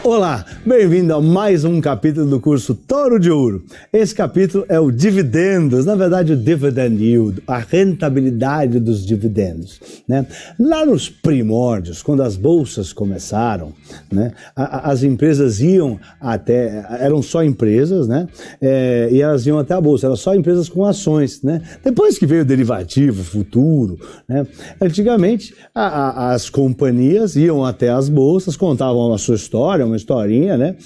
Olá, bem-vindo a mais um capítulo do curso Touro de Ouro. Esse capítulo é o dividendos, na verdade o dividend yield, a rentabilidade dos dividendos, né? Lá nos primórdios, quando as bolsas começaram, né, as empresas iam até, eram só empresas, né, e elas iam até a bolsa, eram só empresas com ações, né? Depois que veio o derivativo, futuro, né, antigamente as companhias iam até as bolsas, contavam a sua história, uma historinha, né?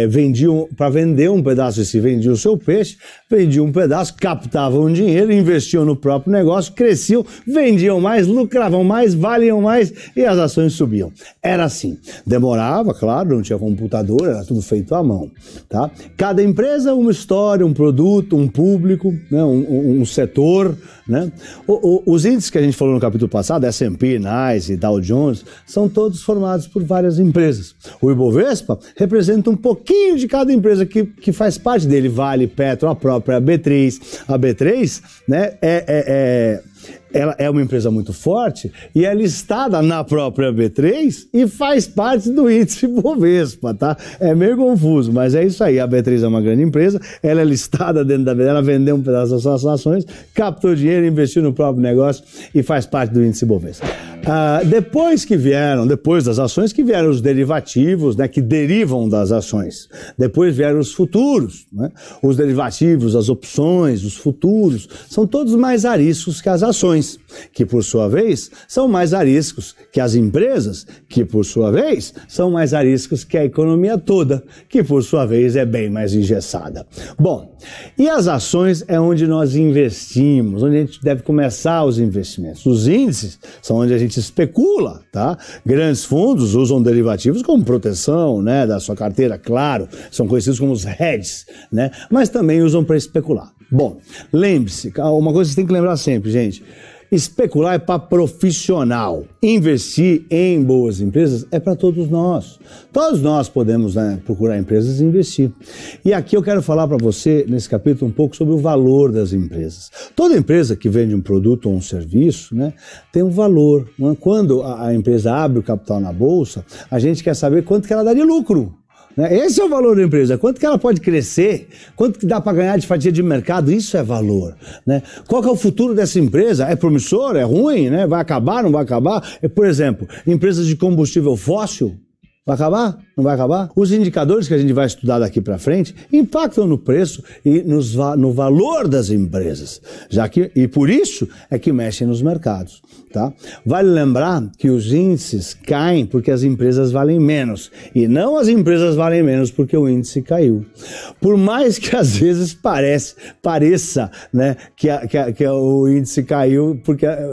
Vendiam, para vender um pedaço, se vendia o seu peixe, vendiam um pedaço, captavam dinheiro, investiam no próprio negócio, cresciam, vendiam mais, lucravam mais, valiam mais e as ações subiam. Era assim. Demorava, claro, não tinha computador, era tudo feito à mão, tá? Cada empresa, uma história, um produto, um público, né? um setor, né? Os índices que a gente falou no capítulo passado, S&P, Nasdaq e Dow Jones, são todos formados por várias empresas. O Ibovespa representa um pouquinho de cada empresa que faz parte dele. Vale, Petro, a própria B3. A B3, né, ela é uma empresa muito forte e é listada na própria B3 e faz parte do índice Ibovespa, tá? É meio confuso, mas é isso aí. A B3 é uma grande empresa, ela é listada dentro da B3, ela vendeu um pedaço das suas ações, captou dinheiro, investiu no próprio negócio e faz parte do índice Ibovespa. Depois das ações, que vieram os derivativos, né, que derivam das ações. Depois vieram os futuros, né? Os derivativos, as opções, os futuros, são todos mais ariscos que as ações, que por sua vez são mais ariscos que as empresas, que por sua vez são mais ariscos que a economia toda, que por sua vez é bem mais engessada. Bom, e as ações é onde nós investimos, onde a gente deve começar os investimentos. Os índices são onde a gente especula, tá? Grandes fundos usam derivativos como proteção, né, da sua carteira, claro, são conhecidos como os hedges, né? Mas também usam para especular. Bom, lembre-se, uma coisa que você tem que lembrar sempre, gente. Especular é para profissional. Investir em boas empresas é para todos nós. Todos nós podemos, né, procurar empresas e investir. E aqui eu quero falar para você, nesse capítulo, um pouco sobre o valor das empresas. Toda empresa que vende um produto ou um serviço, né, tem um valor. Quando a empresa abre o capital na bolsa, a gente quer saber quanto que ela dá de lucro. Esse é o valor da empresa, quanto que ela pode crescer, quanto que dá para ganhar de fatia de mercado, isso é valor, né? Qual que é o futuro dessa empresa? É promissor? É ruim? Né? Vai acabar? Não vai acabar? Por exemplo, empresas de combustível fóssil, vai acabar? Não vai acabar? Os indicadores que a gente vai estudar daqui para frente impactam no preço e no valor das empresas, e por isso é que mexem nos mercados, tá? Vale lembrar que os índices caem porque as empresas valem menos e não as empresas valem menos porque o índice caiu. Por mais que às vezes pareça, né, que o índice caiu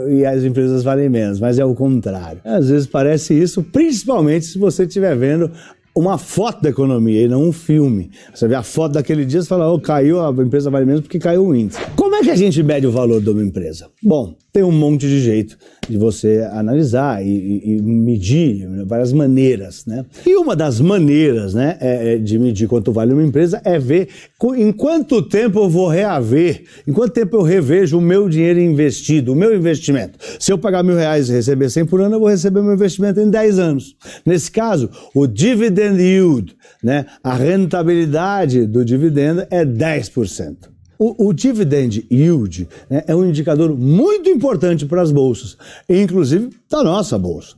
e as empresas valem menos, mas é o contrário. Às vezes parece isso, principalmente se você estiver vendo uma foto da economia e não um filme. Você vê a foto daquele dia e fala, caiu, a empresa vale menos porque caiu o índice. Como é que a gente mede o valor de uma empresa? Bom, tem um monte de jeito de você analisar e medir, várias maneiras, né? E uma das maneiras, né, de medir quanto vale uma empresa é ver em quanto tempo eu vou reaver, em quanto tempo eu revejo o meu dinheiro investido, o meu investimento. Se eu pagar R$1.000 e receber 100 por ano, eu vou receber meu investimento em 10 anos. Nesse caso, o dividend yield, né, a rentabilidade do dividendo é 10%. O dividend yield, né, é um indicador muito importante para as bolsas, inclusive da nossa bolsa.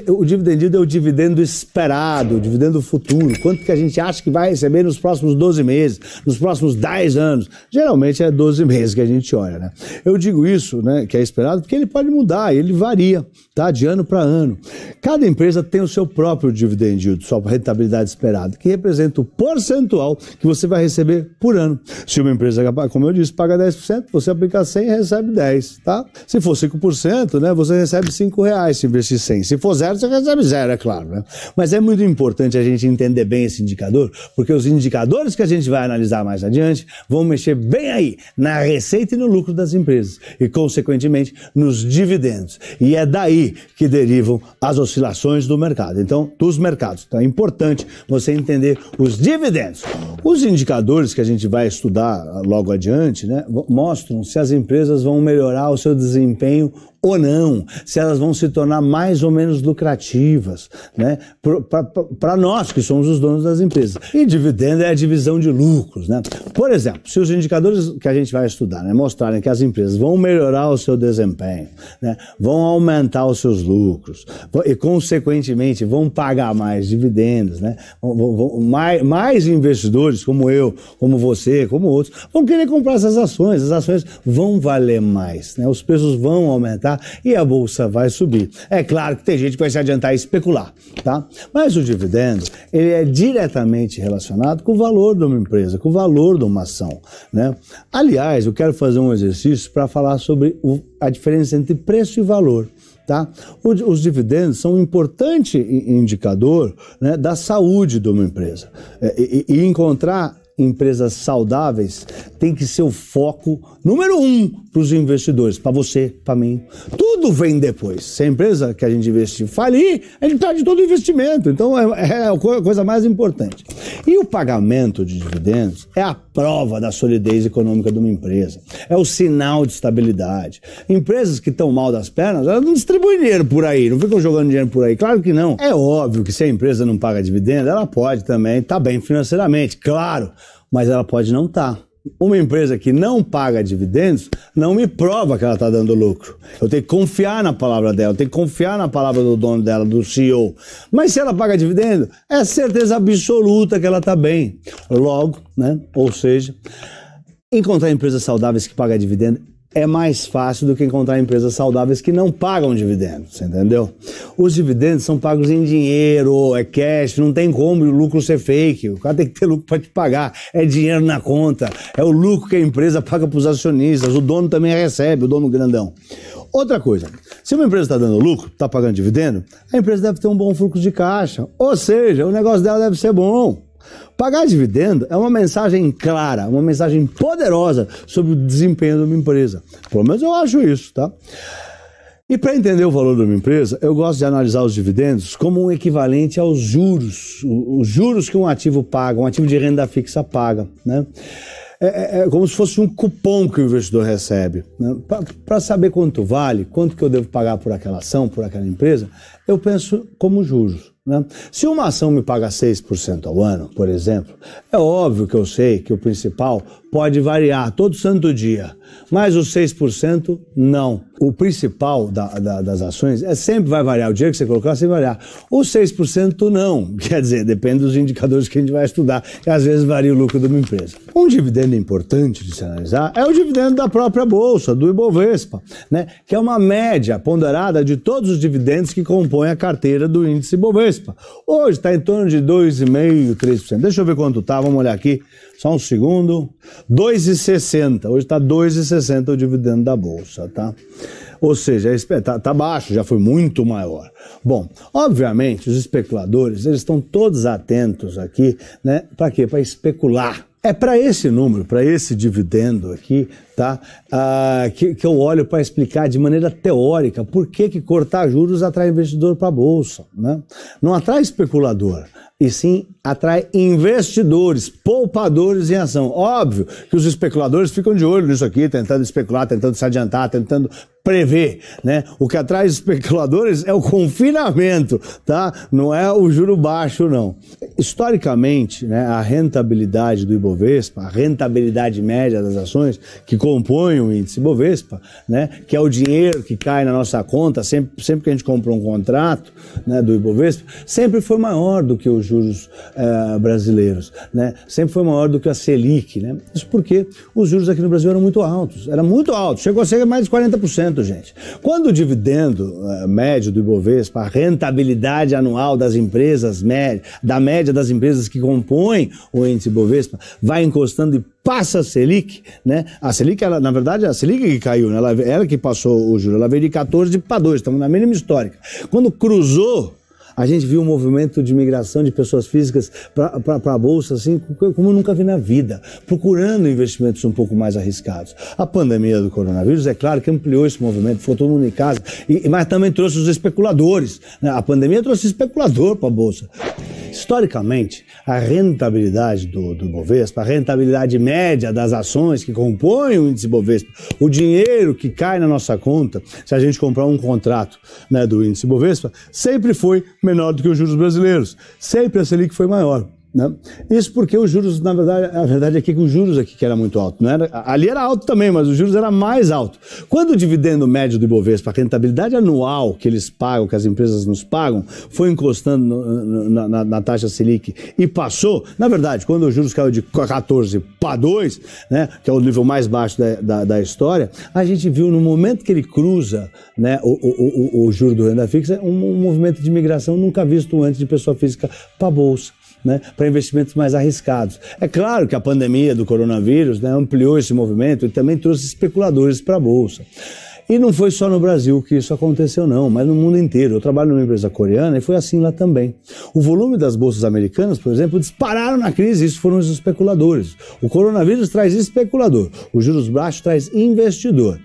O dividend yield é o dividendo esperado, o dividendo futuro, quanto que a gente acha que vai receber nos próximos 12 meses, nos próximos 10 anos. Geralmente é 12 meses que a gente olha, né? Eu digo isso, né, que é esperado, porque ele pode mudar, ele varia, tá, de ano para ano. Cada empresa tem o seu próprio dividend yield, sua rentabilidade esperada, que representa o percentual que você vai receber por ano. Se uma empresa, como eu disse, paga 10%, você aplica 100 e recebe 10, tá? Se for 5%, né, você recebe R$5 se investir 100. Se for 0, você recebe 0, é claro, né? Mas é muito importante a gente entender bem esse indicador, porque os indicadores que a gente vai analisar mais adiante vão mexer bem aí na receita e no lucro das empresas e, consequentemente, nos dividendos. E é daí que derivam as oscilações do mercado. Então, dos mercados. Então, é importante você entender os dividendos. Os indicadores que a gente vai estudar logo adiante, né, mostram se as empresas vão melhorar o seu desempenho ou não, se elas vão se tornar mais ou menos lucrativas, né? Para nós que somos os donos das empresas. E dividendo é a divisão de lucros, né? Por exemplo, se os indicadores que a gente vai estudar, né, mostrarem que as empresas vão melhorar o seu desempenho, né, vão aumentar os seus lucros e, consequentemente, vão pagar mais dividendos, né, mais investidores como eu, como você, como outros, vão querer comprar essas ações. As ações vão valer mais, né, os preços vão aumentar e a bolsa vai subir. É claro que tem gente que vai se adiantar e especular, tá? Mas o dividendo, ele é diretamente relacionado com o valor de uma empresa, com o valor de uma ação, né? Aliás, eu quero fazer um exercício para falar sobre a diferença entre preço e valor. Tá? Os dividendos são um importante indicador, né, da saúde de uma empresa. E encontrar empresas saudáveis tem que ser o foco número 1 para os investidores, para você, para mim. Tudo vem depois. Se a empresa que a gente investir falir, a gente perde todo o investimento. Então é a coisa mais importante. E o pagamento de dividendos é a prova da solidez econômica de uma empresa. É o sinal de estabilidade. Empresas que estão mal das pernas, elas não distribuem dinheiro por aí, não ficam jogando dinheiro por aí. Claro que não. É óbvio que se a empresa não paga dividendo, ela pode também estar bem financeiramente, claro, mas ela pode não estar. Uma empresa que não paga dividendos não me prova que ela está dando lucro. Eu tenho que confiar na palavra dela, eu tenho que confiar na palavra do dono dela, do CEO. Mas se ela paga dividendo, é certeza absoluta que ela está bem. Logo, né? Ou seja, encontrar empresas saudáveis que pagam dividendo é mais fácil do que encontrar empresas saudáveis que não pagam dividendos, você entendeu? Os dividendos são pagos em dinheiro, é cash, não tem como o lucro ser fake, o cara tem que ter lucro para te pagar, é dinheiro na conta, é o lucro que a empresa paga para os acionistas, o dono também recebe, o dono grandão. Outra coisa, se uma empresa está dando lucro, está pagando dividendo, a empresa deve ter um bom fluxo de caixa, ou seja, o negócio dela deve ser bom. Pagar dividendo é uma mensagem clara, uma mensagem poderosa sobre o desempenho de uma empresa. Pelo menos eu acho isso, tá? E para entender o valor de uma empresa, eu gosto de analisar os dividendos como um equivalente aos juros, os juros que um ativo paga, um ativo de renda fixa paga, né? É como se fosse um cupom que o investidor recebe, né? Para saber quanto vale, quanto que eu devo pagar por aquela ação, por aquela empresa, eu penso como juros, né? Se uma ação me paga 6% ao ano, por exemplo, é óbvio que eu sei que o principal pode variar todo santo dia, mas os 6% não. O principal das ações sempre vai variar, o dinheiro que você colocar sempre vai variar. Os 6% não, quer dizer, depende dos indicadores que a gente vai estudar, que às vezes varia o lucro de uma empresa. Um dividendo importante de se analisar é o dividendo da própria bolsa, do Ibovespa, né? Que é uma média ponderada de todos os dividendos que compõem a carteira do índice Ibovespa. Hoje está em torno de 2,5%, 3%. Deixa eu ver quanto está, vamos olhar aqui, só um segundo. 2,60%, hoje está 2,60% o dividendo da bolsa, tá? Ou seja, tá baixo, já foi muito maior. Bom, obviamente, os especuladores, eles estão todos atentos aqui, né? Para quê? Para especular. É para esse número, para esse dividendo aqui, tá? Que eu olho para explicar de maneira teórica por que cortar juros atrai investidor para a bolsa, né? Não atrai especulador, e sim atrai investidores, poupadores em ação. Óbvio que os especuladores ficam de olho nisso aqui, tentando especular, tentando se adiantar, tentando prever, né? O que atrai os especuladores é o confinamento, tá? Não é o juro baixo, não. Historicamente, né, a rentabilidade do Ibovespa, a rentabilidade média das ações que compõem o índice Ibovespa, né, que é o dinheiro que cai na nossa conta sempre que a gente compra um contrato, né, do Ibovespa, sempre foi maior do que os juros brasileiros, né? Sempre foi maior do que a Selic, né? Isso porque os juros aqui no Brasil eram muito altos, chegou a ser mais de 40%, gente. Quando o dividendo médio do Ibovespa, a rentabilidade anual das empresas, da média das empresas que compõem o índice Ibovespa, vai encostando e passa a Selic, né? A Selic, na verdade, a Selic que caiu, né? Ela que passou o juro, ela veio de 14 para 2, estamos na mínima histórica. Quando cruzou, a gente viu um movimento de migração de pessoas físicas para a Bolsa, assim, como eu nunca vi na vida, procurando investimentos um pouco mais arriscados. A pandemia do coronavírus, é claro que ampliou esse movimento, ficou todo mundo em casa, mas também trouxe os especuladores, né? A pandemia trouxe especulador para a Bolsa. Historicamente, a rentabilidade do Bovespa, a rentabilidade média das ações que compõem o índice Bovespa, o dinheiro que cai na nossa conta, se a gente comprar um contrato, né, do índice Bovespa, sempre foi menor do que os juros brasileiros. Sempre a Selic foi maior. Né? Isso porque os juros, na verdade, a verdade é que os juros aqui que era muito alto, não era, ali era alto também, mas os juros era mais alto. Quando o dividendo médio do Ibovespa, a rentabilidade anual que eles pagam, que as empresas nos pagam, foi encostando na taxa Selic e passou, na verdade, quando os juros caiu de 14 para 2, né, que é o nível mais baixo da história, a gente viu no momento que ele cruza, né, o juro do renda fixa, um movimento de migração nunca visto antes de pessoa física para a Bolsa. Né, para investimentos mais arriscados. É claro que a pandemia do coronavírus, né, ampliou esse movimento e também trouxe especuladores para a Bolsa. E não foi só no Brasil que isso aconteceu não, mas no mundo inteiro. Eu trabalho numa empresa coreana e foi assim lá também. O volume das bolsas americanas, por exemplo, dispararam na crise, isso foram os especuladores. O coronavírus traz especulador, os juros baixos traz investidor.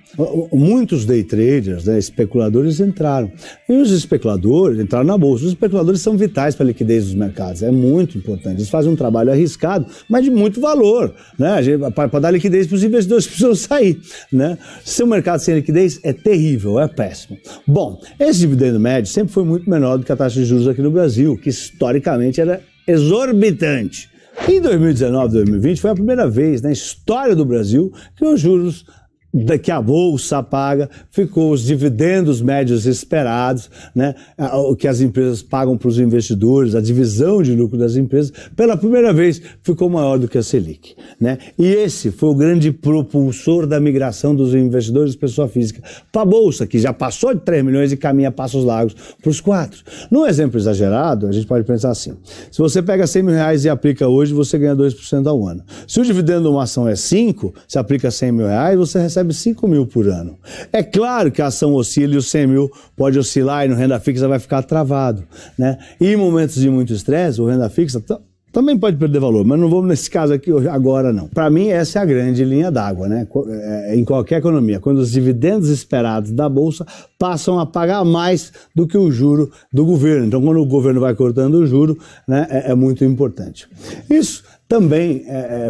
Muitos day traders, né, especuladores entraram. E os especuladores entraram na bolsa. Os especuladores são vitais para a liquidez dos mercados, é muito importante. Eles fazem um trabalho arriscado, mas de muito valor, né, para dar liquidez para os investidores que precisam sair. Né? Se o mercado sem liquidez, é terrível, é péssimo. Bom, esse dividendo médio sempre foi muito menor do que a taxa de juros aqui no Brasil, que historicamente era exorbitante. Em 2019, 2020, foi a primeira vez na história do Brasil que os juros que a Bolsa paga, ficou os dividendos médios esperados, né, o que as empresas pagam para os investidores, a divisão de lucro das empresas, pela primeira vez ficou maior do que a Selic. Né? E esse foi o grande propulsor da migração dos investidores de pessoa física para a Bolsa, que já passou de 3 milhões e caminha passos largos para os 4. Num exemplo exagerado, a gente pode pensar assim, se você pega 100 mil reais e aplica hoje, você ganha 2% ao ano. Se o dividendo de uma ação é 5, se aplica 100 mil reais, você recebe 5 mil por ano. É claro que a ação oscila e os 100 mil pode oscilar e no renda fixa vai ficar travado. Né? E em momentos de muito estresse, o renda fixa também pode perder valor, mas não vamos nesse caso aqui agora não. Para mim essa é a grande linha d'água, né? Em qualquer economia, quando os dividendos esperados da Bolsa passam a pagar mais do que o juro do governo. Então quando o governo vai cortando o juro, né, é muito importante. Isso também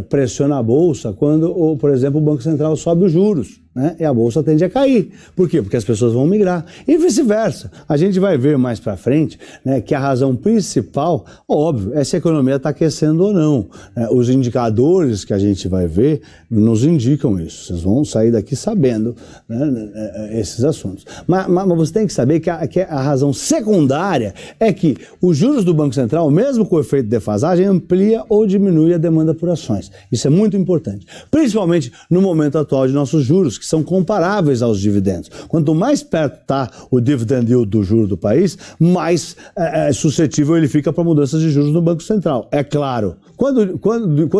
pressiona a Bolsa quando, por exemplo, o Banco Central sobe os juros. Né? E a Bolsa tende a cair. Por quê? Porque as pessoas vão migrar. E vice-versa. A gente vai ver mais para frente, né, que a razão principal, óbvio, é se a economia está aquecendo ou não. Os indicadores que a gente vai ver nos indicam isso. Vocês vão sair daqui sabendo, né, esses assuntos. Mas você tem que saber que a razão secundária é que os juros do Banco Central, mesmo com o efeito de defasagem, amplia ou diminui a demanda por ações. Isso é muito importante. Principalmente no momento atual de nossos juros, que são comparáveis aos dividendos. Quanto mais perto está o dividend yield do juro do país, mais suscetível ele fica para mudanças de juros no Banco Central. É claro, quando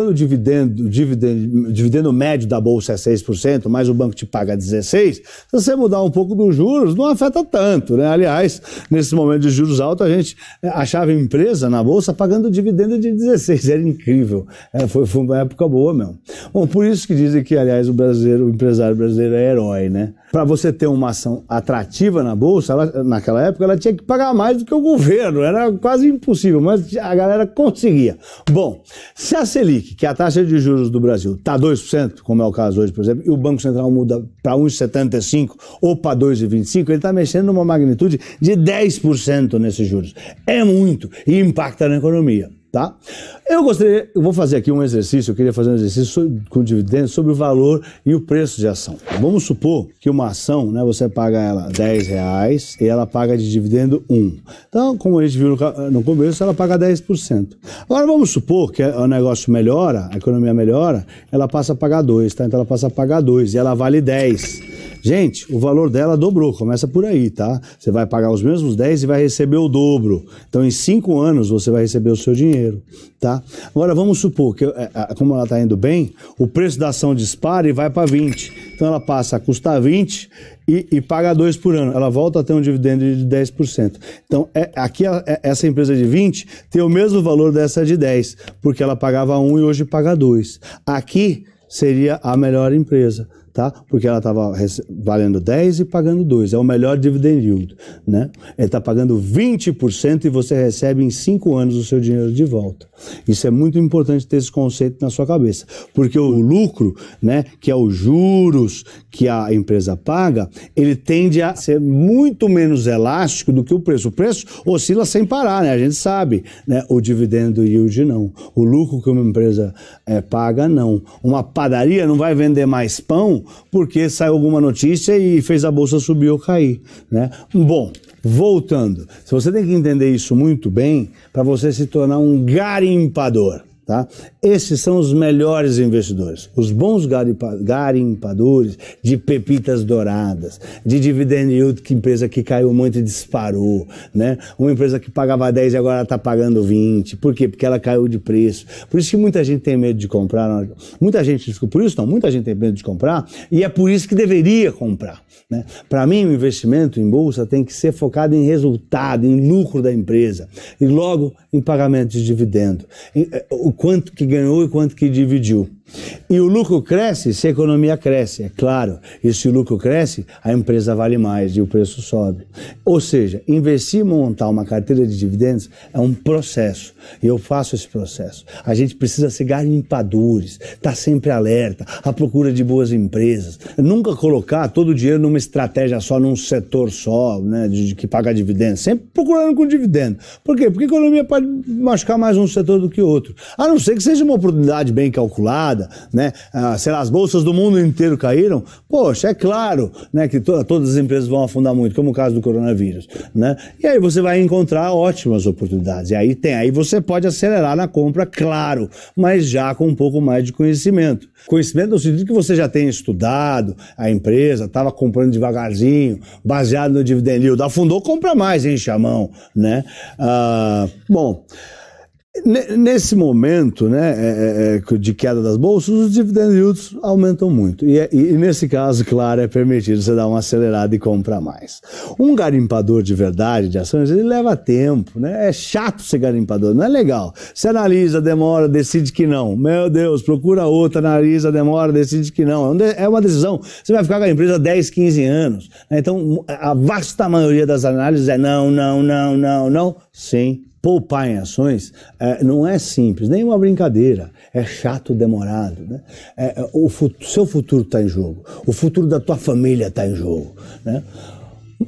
o dividendo médio da Bolsa é 6%, mas o banco te paga 16%, se você mudar um pouco dos juros, não afeta tanto. Né? Aliás, nesse momento de juros altos, a gente achava empresa na Bolsa pagando dividendo de 16%. Era incrível. Foi uma época boa mesmo. Bom, por isso que dizem que, aliás, o empresário brasileiro é herói, né? Para você ter uma ação atrativa na Bolsa, naquela época, ela tinha que pagar mais do que o governo. Era quase impossível, mas a galera conseguia. Bom, se a Selic, que é a taxa de juros do Brasil, está 2%, como é o caso hoje, por exemplo, e o Banco Central muda para 1,75% ou para 2,25%, ele está mexendo numa magnitude de 10% nesses juros. É muito e impacta na economia. Tá? Eu vou fazer aqui um exercício, eu queria fazer um exercício com dividendos sobre o valor e o preço de ação. Vamos supor que uma ação, né, você paga ela R$10 e ela paga de dividendo 1. Então, como a gente viu no começo, ela paga 10%. Agora vamos supor que o negócio melhora, a economia melhora, ela passa a pagar 2, tá? Então ela passa a pagar 2 e ela vale 10. Gente, o valor dela dobrou, começa por aí, tá? Você vai pagar os mesmos 10 e vai receber o dobro. Então, em 5 anos, você vai receber o seu dinheiro, tá? Agora, vamos supor que, como ela está indo bem, o preço da ação dispara e vai para 20. Então, ela passa a custar 20 e paga 2 por ano. Ela volta a ter um dividendo de 10%. Então, aqui, essa empresa de 20 tem o mesmo valor dessa de 10, porque ela pagava 1 e hoje paga 2. Aqui seria a melhor empresa. tá? Porque ela estava valendo 10 e pagando 2. É o melhor dividend yield, né? Ele está pagando 20% e você recebe em 5 anos o seu dinheiro de volta. Isso é muito importante ter esse conceito na sua cabeça, porque o lucro, né, que é os juros que a empresa paga, ele tende a ser muito menos elástico do que o preço. O preço oscila sem parar, né? A gente sabe, né? O dividendo yield não. O lucro que uma empresa paga, não. Uma padaria não vai vender mais pão porque saiu alguma notícia e fez a bolsa subir ou cair, né? Bom, voltando, se você tem que entender isso muito bem para você se tornar um garimpador, tá? Esses são os melhores investidores, os bons garimpadores de pepitas douradas, de dividend yield, que empresa que caiu muito e disparou, né? Uma empresa que pagava 10 e agora está pagando 20. Por quê? Porque ela caiu de preço. Por isso que muita gente tem medo de comprar. Muita gente tem medo de comprar e é por isso que deveria comprar, né? Para mim, o investimento em bolsa tem que ser focado em resultado, em lucro da empresa e logo em pagamento de dividendo. O quanto que ganhou e quanto que dividiu. E o lucro cresce se a economia cresce, é claro. E se o lucro cresce, a empresa vale mais e o preço sobe. Ou seja, investir e montar uma carteira de dividendos é um processo. E eu faço esse processo. A gente precisa ser garimpadores, estar sempre alerta, à procura de boas empresas. Nunca colocar todo o dinheiro numa estratégia só, num setor só, né, que paga dividendos. Sempre procurando com dividendo. Por quê? Porque a economia pode machucar mais um setor do que outro. A não ser que seja uma oportunidade bem calculada, né? Sei lá, as bolsas do mundo inteiro caíram, poxa, é claro, né, que todas as empresas vão afundar muito, como o caso do coronavírus, né? E aí você vai encontrar ótimas oportunidades, e aí você pode acelerar na compra, claro, mas já com um pouco mais de conhecimento. Conhecimento no sentido que você já tenha estudado a empresa, estava comprando devagarzinho, baseado no dividend yield, afundou, compra mais, enche a mão, né? Bom, nesse momento, né, de queda das bolsas, os dividend yields aumentam muito. E nesse caso, claro, é permitido você dar uma acelerada e comprar mais. Um garimpador de verdade de ações, ele leva tempo, né? É chato ser garimpador, não é legal. Você analisa, demora, decide que não. Meu Deus, procura outra, analisa, demora, decide que não. É uma decisão. Você vai ficar com a empresa 10, 15 anos. Né? Então, a vasta maioria das análises é não, não, não, não, não, sim. Poupar em ações não é simples, nem uma brincadeira, é chato, demorado, né? Seu futuro está em jogo, o futuro da tua família está em jogo, né?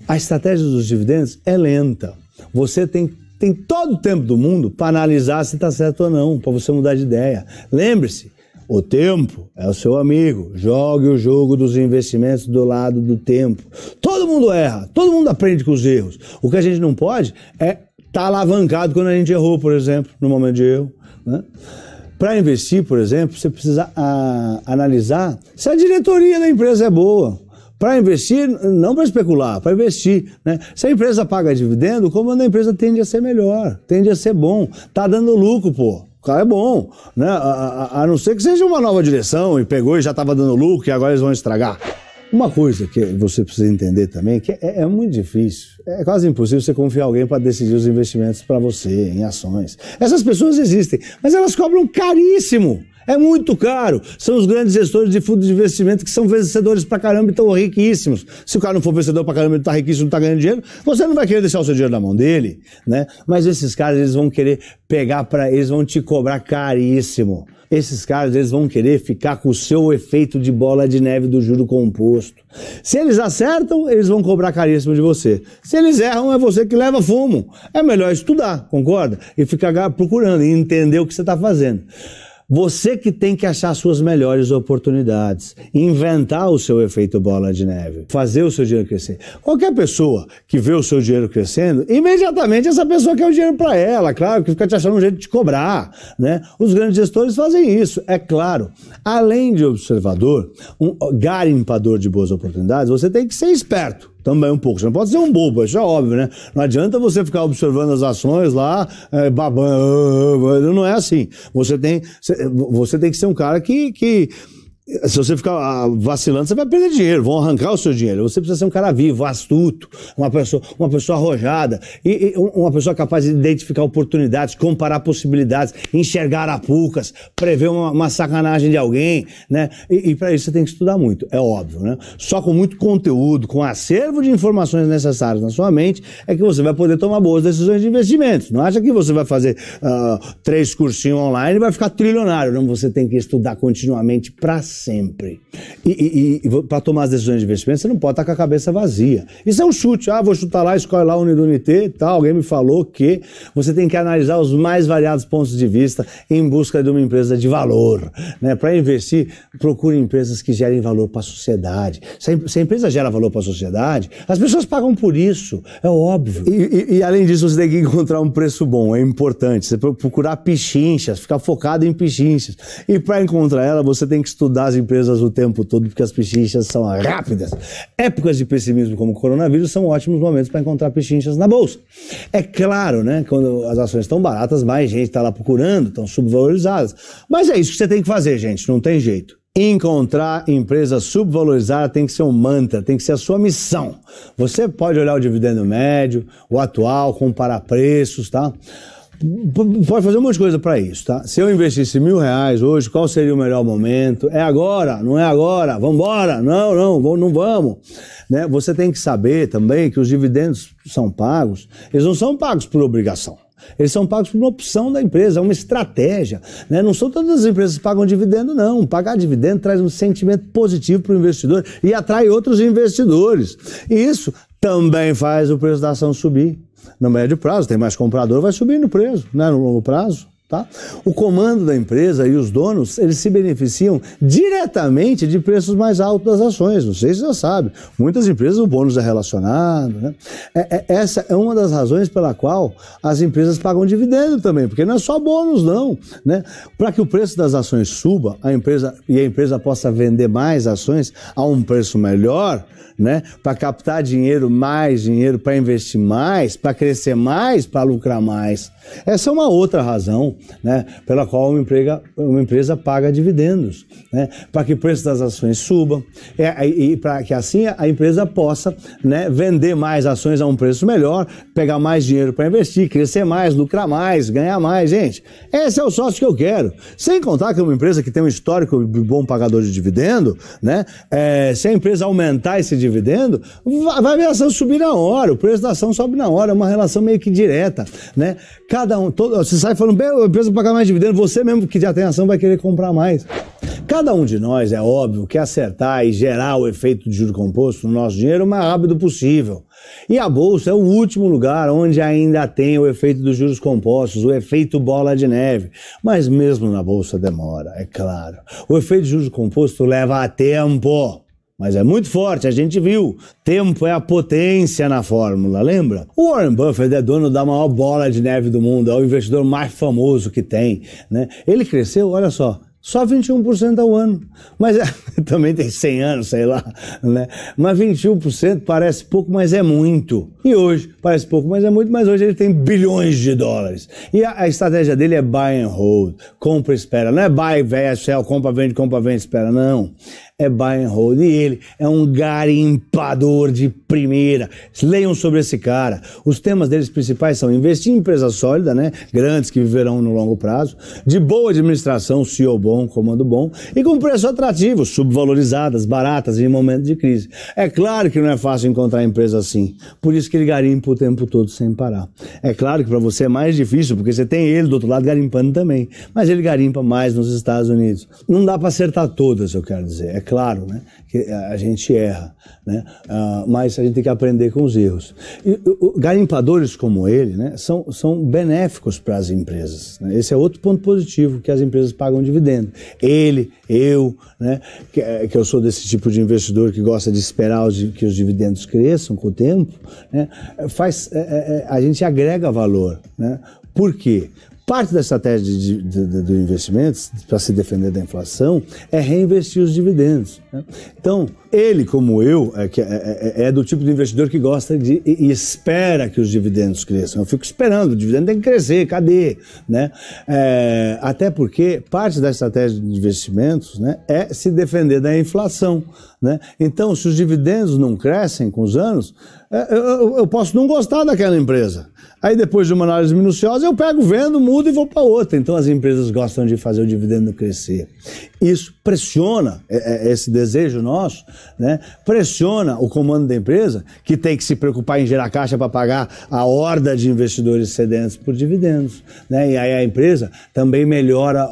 A estratégia dos dividendos é lenta, você tem todo o tempo do mundo para analisar se está certo ou não, para você mudar de ideia. Lembre-se, o tempo é o seu amigo, jogue o jogo dos investimentos do lado do tempo. Todo mundo erra, todo mundo aprende com os erros, o que a gente não pode é tá alavancado quando a gente errou, por exemplo, no momento de erro, né? Para investir, por exemplo, você precisa analisar se a diretoria da empresa é boa. Para investir, não para especular, para investir, né? Se a empresa paga dividendo, o comando da empresa tende a ser melhor, tende a ser bom. Tá dando lucro, pô. O cara é bom, né? A não ser que seja uma nova direção e pegou e já estava dando lucro e agora eles vão estragar. Uma coisa que você precisa entender também, que é muito difícil, é quase impossível você confiar em alguém para decidir os investimentos para você, em ações. Essas pessoas existem, mas elas cobram caríssimo, é muito caro. São os grandes gestores de fundos de investimento que são vencedores pra caramba e estão riquíssimos. Se o cara não for vencedor pra caramba, ele tá riquíssimo, não tá ganhando dinheiro, você não vai querer deixar o seu dinheiro na mão dele, né? Mas esses caras, eles vão querer eles vão te cobrar caríssimo. Esses caras, eles vão querer ficar com o seu efeito de bola de neve do juro composto. Se eles acertam, eles vão cobrar caríssimo de você. Se eles erram, é você que leva fumo. É melhor estudar, concorda? E ficar procurando e entender o que você está fazendo. Você que tem que achar suas melhores oportunidades, inventar o seu efeito bola de neve, fazer o seu dinheiro crescer. Qualquer pessoa que vê o seu dinheiro crescendo, imediatamente essa pessoa quer o dinheiro para ela, claro, que fica te achando um jeito de cobrar, né? Os grandes gestores fazem isso, é claro. Além de observador, um garimpador de boas oportunidades, você tem que ser esperto. Também um pouco. Você não pode ser um bobo, isso é óbvio, né? Não adianta você ficar observando as ações lá, babando. Não é assim. Você tem que ser um cara que Se você ficar vacilando, você vai perder dinheiro, vão arrancar o seu dinheiro. Você precisa ser um cara vivo, astuto, uma pessoa arrojada, e uma pessoa capaz de identificar oportunidades, comparar possibilidades, enxergar arapucas, prever uma sacanagem de alguém, né? E para isso você tem que estudar muito, é óbvio, né? Só com muito conteúdo, com acervo de informações necessárias na sua mente, é que você vai poder tomar boas decisões de investimentos. Não acha que você vai fazer 3 cursinhos online e vai ficar trilionário. Não, você tem que estudar continuamente para sempre. E para tomar as decisões de investimento, você não pode estar com a cabeça vazia. Isso é um chute. Vou chutar lá, escolhe lá Unidunité e tal. Alguém me falou que você tem que analisar os mais variados pontos de vista em busca de uma empresa de valor, né? Para investir, procure empresas que gerem valor para a sociedade. Se a empresa gera valor para a sociedade, as pessoas pagam por isso, é óbvio. E além disso, você tem que encontrar um preço bom, é importante. Você procurar pichinchas, ficar focado em pichinchas. E para encontrar ela, você tem que estudar as empresas o tempo todo, porque as pichinchas são rápidas. Épocas de pessimismo como o coronavírus são ótimos momentos para encontrar pichinchas na bolsa. É claro, né? Quando as ações estão baratas, mais gente está lá procurando, estão subvalorizadas. Mas é isso que você tem que fazer, gente, não tem jeito. Encontrar empresa subvalorizada tem que ser um mantra, tem que ser a sua missão. Você pode olhar o dividendo médio, o atual, comparar preços, tá? Pode fazer um monte de coisa para isso, tá? Se eu investisse R$1.000 hoje, qual seria o melhor momento? É agora? Não é agora? Vambora? Não vamos. Né? Você tem que saber também que os dividendos são pagos, eles não são pagos por obrigação. Eles são pagos por uma opção da empresa, é uma estratégia, né? Não são todas as empresas que pagam dividendo, não. Pagar dividendo traz um sentimento positivo para o investidor e atrai outros investidores. E isso também faz o preço da ação subir. No médio prazo, tem mais comprador, vai subir no preço, né? No longo prazo. Tá? O comando da empresa e os donos, eles se beneficiam diretamente de preços mais altos das ações. Não sei se você já sabe. Muitas empresas o bônus é relacionado, né? Essa é uma das razões pela qual as empresas pagam dividendo também, porque não é só bônus, não, né? Para que o preço das ações suba, a empresa possa vender mais ações a um preço melhor, né? Para captar dinheiro, mais dinheiro, para investir mais, para crescer mais, para lucrar mais. Essa é uma outra razão, né, pela qual uma empresa paga dividendos, né, para que o preço das ações suba e para que assim a empresa possa, né, vender mais ações a um preço melhor, pegar mais dinheiro para investir, crescer mais, lucrar mais, ganhar mais. Gente, esse é o sócio que eu quero. Sem contar que é uma empresa que tem um histórico de bom pagador de dividendo, né, se a empresa aumentar esse dividendo, vai ver a ação subir na hora, o preço da ação sobe na hora, é uma relação meio que direta, né? Você sai falando, bem, a empresa pagar mais dividendo, você mesmo que já tem ação vai querer comprar mais. Cada um de nós, é óbvio, quer acertar e gerar o efeito de juro composto no nosso dinheiro o mais rápido possível. E a bolsa é o último lugar onde ainda tem o efeito dos juros compostos, o efeito bola de neve. Mas mesmo na bolsa demora, é claro. O efeito de juros composto leva tempo. Mas é muito forte, a gente viu. Tempo é a potência na fórmula, lembra? O Warren Buffett é dono da maior bola de neve do mundo, é o investidor mais famoso que tem, né? Ele cresceu, olha só 21% ao ano. Mas também tem 100 anos, sei lá, né? Mas 21% parece pouco, mas é muito. E hoje parece pouco, mas é muito, mas hoje ele tem bilhões de dólares. E a estratégia dele é buy and hold, compra e espera. Não é buy, sell, compra, vende, espera, não. É buy and hold. E ele é um garimpador de primeira. Leiam sobre esse cara. Os temas deles principais são investir em empresa sólida, né? Grandes que viverão no longo prazo, de boa administração, CEO bom, comando bom, e com preço atrativo, subvalorizadas, baratas em momento de crise. É claro que não é fácil encontrar empresa assim. Por isso que ele garimpa o tempo todo sem parar. É claro que para você é mais difícil, porque você tem ele do outro lado garimpando também. Mas ele garimpa mais nos Estados Unidos. Não dá para acertar todas, eu quero dizer. É claro, né, que a gente erra, né, mas a gente tem que aprender com os erros. E, garimpadores como ele, né, são benéficos para as empresas, né? Esse é outro ponto positivo, que as empresas pagam dividendo. Ele, eu, né, que eu sou desse tipo de investidor que gosta de esperar que os dividendos cresçam com o tempo, né, a gente agrega valor, né? Por quê? parte da estratégia do investimento, para se defender da inflação, é reinvestir os dividendos, né? Então, ele, como eu, é do tipo de investidor que gosta e espera que os dividendos cresçam. Eu fico esperando, o dividendo tem que crescer, cadê? Né? Até porque parte da estratégia de investimentos, né, é se defender da inflação, né? Então, se os dividendos não crescem com os anos, eu posso não gostar daquela empresa. Aí depois de uma análise minuciosa eu pego, vendo, mudo e vou para outra. Então as empresas gostam de fazer o dividendo crescer. Isso pressiona, esse desejo nosso, né? Pressiona o comando da empresa, que tem que se preocupar em gerar caixa para pagar a horda de investidores sedentos por dividendos, né? E aí a empresa também melhora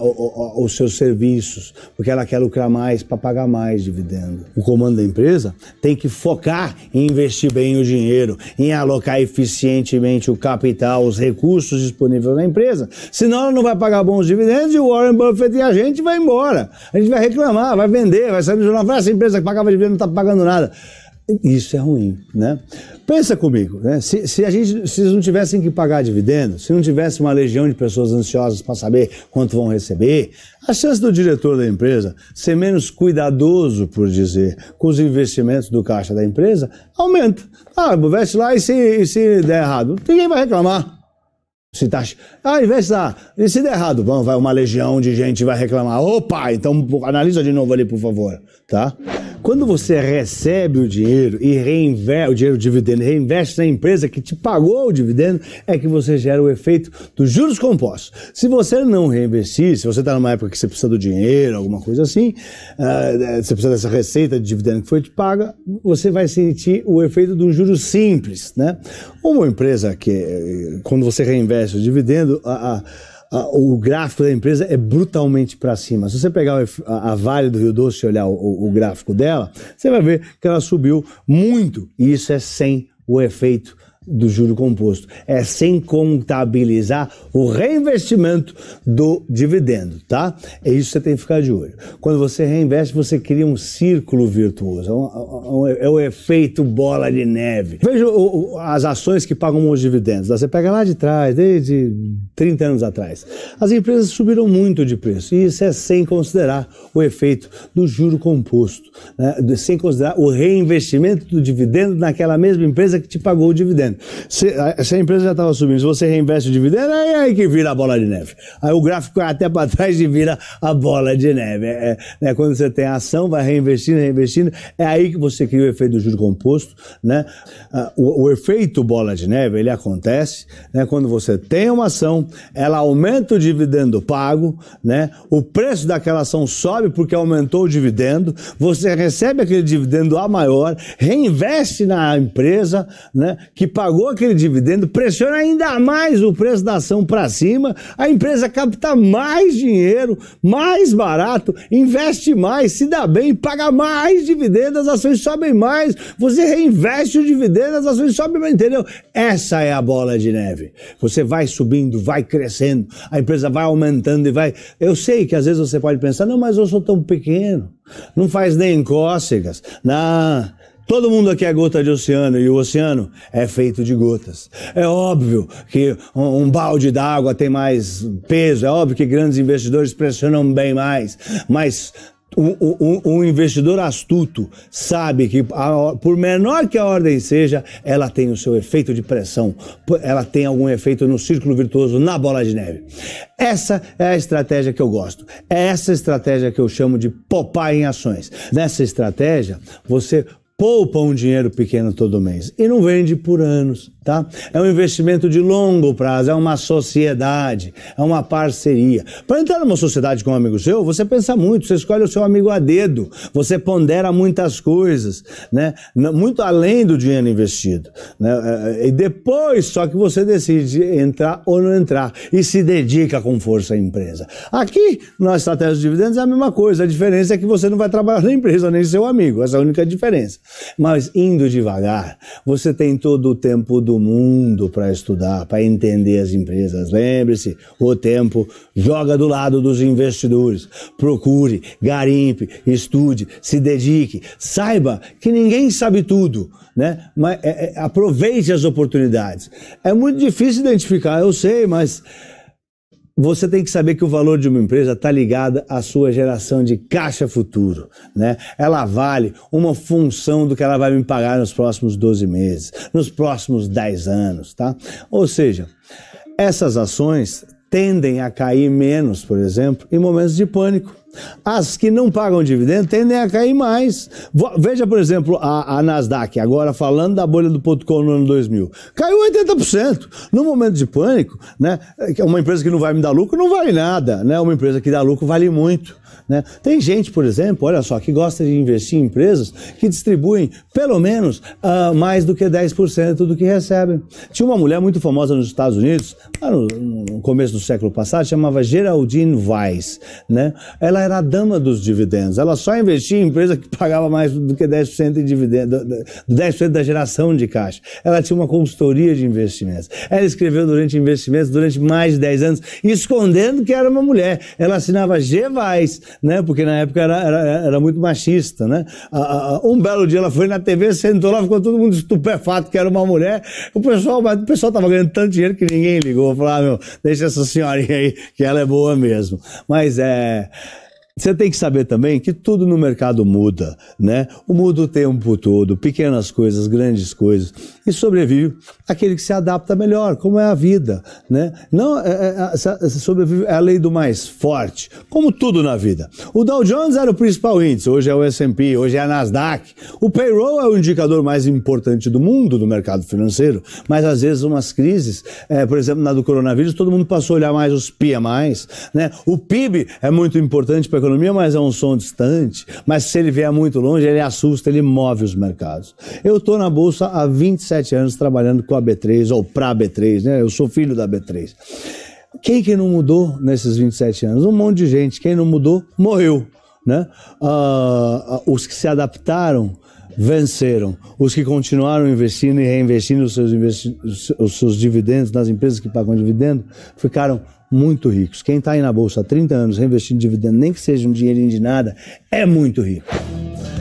os seus serviços, porque ela quer lucrar mais para pagar mais dividendo. O comando da empresa tem que focar em investir bem o dinheiro, em alocar eficientemente o capital, os recursos disponíveis na empresa, senão ela não vai pagar bons dividendos e o Warren Buffett e a gente vai embora. A gente vai reclamar, vai vender, vai sair no jornal, essa empresa que pagava dividendo não está pagando nada. Isso é ruim, né? Pensa comigo, né? Se eles não tivessem que pagar dividendos, se não tivesse uma legião de pessoas ansiosas para saber quanto vão receber, a chance do diretor da empresa ser menos cuidadoso, por dizer, com os investimentos do caixa da empresa, aumenta. Investe lá e se der errado, ninguém vai reclamar. Investe lá, e se der errado, vai uma legião de gente vai reclamar. Opa, então analisa de novo ali, por favor, tá? Quando você recebe o dinheiro e reinveste o dinheiro do dividendo, reinveste na empresa que te pagou o dividendo, é que você gera o efeito dos juros compostos. Se você não reinvestir, se você está numa época que você precisa do dinheiro, alguma coisa assim, você precisa dessa receita de dividendo que foi te paga, você vai sentir o efeito de um juro simples, né? Uma empresa que, quando você reinveste o dividendo, o gráfico da empresa é brutalmente para cima. Se você pegar a Vale do Rio Doce e olhar o gráfico dela, você vai ver que ela subiu muito, e isso é sem o efeito do juro composto. É sem contabilizar o reinvestimento do dividendo, tá? É isso que você tem que ficar de olho. Quando você reinveste, você cria um círculo virtuoso. É o efeito bola de neve. Veja as ações que pagam os dividendos. Você pega lá de trás, desde 30 anos atrás. As empresas subiram muito de preço. E isso é sem considerar o efeito do juro composto, né? Sem considerar o reinvestimento do dividendo naquela mesma empresa que te pagou o dividendo. Se a empresa já estava subindo, se você reinveste o dividendo, é aí que vira a bola de neve. Aí o gráfico vai até para trás e vira a bola de neve. Né? Quando você tem a ação, vai reinvestindo, é aí que você cria o efeito do juro composto, né? O efeito bola de neve, ele acontece, né, quando você tem uma ação, ela aumenta o dividendo pago, né? O preço daquela ação sobe porque aumentou o dividendo, você recebe aquele dividendo a maior, reinveste na empresa, né, que pagou aquele dividendo, pressiona ainda mais o preço da ação para cima, a empresa capta mais dinheiro, mais barato, investe mais, se dá bem, paga mais dividendos, as ações sobem mais, você reinveste o dividendo, as ações sobem mais, entendeu? Essa é a bola de neve. Você vai subindo, vai crescendo, a empresa vai aumentando e vai... Eu sei que às vezes você pode pensar, não, mas eu sou tão pequeno, não faz nem cócegas, não... Todo mundo aqui é gota de oceano e o oceano é feito de gotas. É óbvio que um balde d'água tem mais peso, é óbvio que grandes investidores pressionam bem mais, mas um investidor astuto sabe que, por menor que a ordem seja, ela tem o seu efeito de pressão, ela tem algum efeito no círculo virtuoso, na bola de neve. Essa é a estratégia que eu gosto. É essa estratégia que eu chamo de poupar em ações. Nessa estratégia, você poupa um dinheiro pequeno todo mês e não vende por anos, tá? É um investimento de longo prazo, é uma sociedade, é uma parceria. Para entrar numa sociedade com um amigo seu, você pensa muito, você escolhe o seu amigo a dedo, você pondera muitas coisas, né? Muito além do dinheiro investido, né? E depois só que você decide entrar ou não entrar e se dedica com força à empresa. Aqui, na estratégia de dividendos, é a mesma coisa, a diferença é que você não vai trabalhar na empresa, nem seu amigo, essa é a única diferença. Mas indo devagar, você tem todo o tempo do mundo para estudar, para entender as empresas. Lembre-se, o tempo joga do lado dos investidores. Procure, garimpe, estude, se dedique. Saiba que ninguém sabe tudo, né? Mas aproveite as oportunidades. É muito difícil identificar, eu sei, mas você tem que saber que o valor de uma empresa está ligado à sua geração de caixa futuro, né? Ela vale uma função do que ela vai me pagar nos próximos 12 meses, nos próximos 10 anos, tá? Ou seja, essas ações tendem a cair menos, por exemplo, em momentos de pânico. As que não pagam dividendo tendem a cair mais. Veja, por exemplo, a Nasdaq, agora falando da bolha do .com no ano 2000. Caiu 80%. No momento de pânico, né, uma empresa que não vai me dar lucro não vale nada, né? Uma empresa que dá lucro vale muito, né? Tem gente, por exemplo, olha só, que gosta de investir em empresas que distribuem pelo menos mais do que 10% do que recebem. Tinha uma mulher muito famosa nos Estados Unidos, no começo do século passado, chamava Geraldine Weiss, né? Ela era a dama dos dividendos. Ela só investia em empresa que pagava mais do que 10% em dividendos, 10% da geração de caixa. Ela tinha uma consultoria de investimentos. Ela escreveu durante investimentos durante mais de 10 anos, escondendo que era uma mulher. Ela assinava G. Weiss, né? Porque na época era muito machista, né? Um belo dia ela foi na TV, sentou lá, ficou todo mundo estupefato que era uma mulher. O pessoal estava ganhando tanto dinheiro que ninguém ligou. Falou, deixa essa senhorinha aí, que ela é boa mesmo. Mas você tem que saber também que tudo no mercado muda, né? Muda o tempo todo, pequenas coisas, grandes coisas. E sobrevive aquele que se adapta melhor, como é a vida, né? Não, sobrevive é a lei do mais forte, como tudo na vida. O Dow Jones era o principal índice, hoje é o S&P, hoje é a Nasdaq. O payroll é o indicador mais importante do mundo do mercado financeiro, mas às vezes umas crises, por exemplo, na do coronavírus, todo mundo passou a olhar mais os PMIs, né? O PIB é muito importante para a economia, mas é um som distante, mas se ele vier muito longe, ele assusta, ele move os mercados. Eu estou na Bolsa há 27 anos trabalhando com a B3, ou para a B3, né? Eu sou filho da B3. Quem que não mudou nesses 27 anos? Um monte de gente. Quem não mudou, morreu, né? Os que se adaptaram, venceram. Os que continuaram investindo e reinvestindo os seus dividendos nas empresas que pagam dividendo, ficaram muito ricos. Quem está aí na Bolsa há 30 anos reinvestindo dividendo, nem que seja um dinheirinho de nada, é muito rico.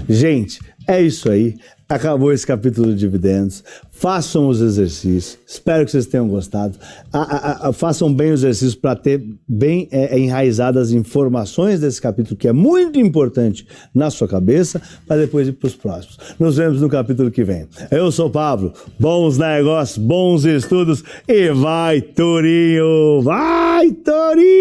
Gente, é isso aí. Acabou esse capítulo de dividendos. Façam os exercícios. Espero que vocês tenham gostado. Façam bem os exercícios para ter bem enraizadas as informações desse capítulo, que é muito importante na sua cabeça, para depois ir para os próximos. Nos vemos no capítulo que vem. Eu sou o Pablo. Bons negócios, bons estudos e vai, Torinho! Vai, Torinho!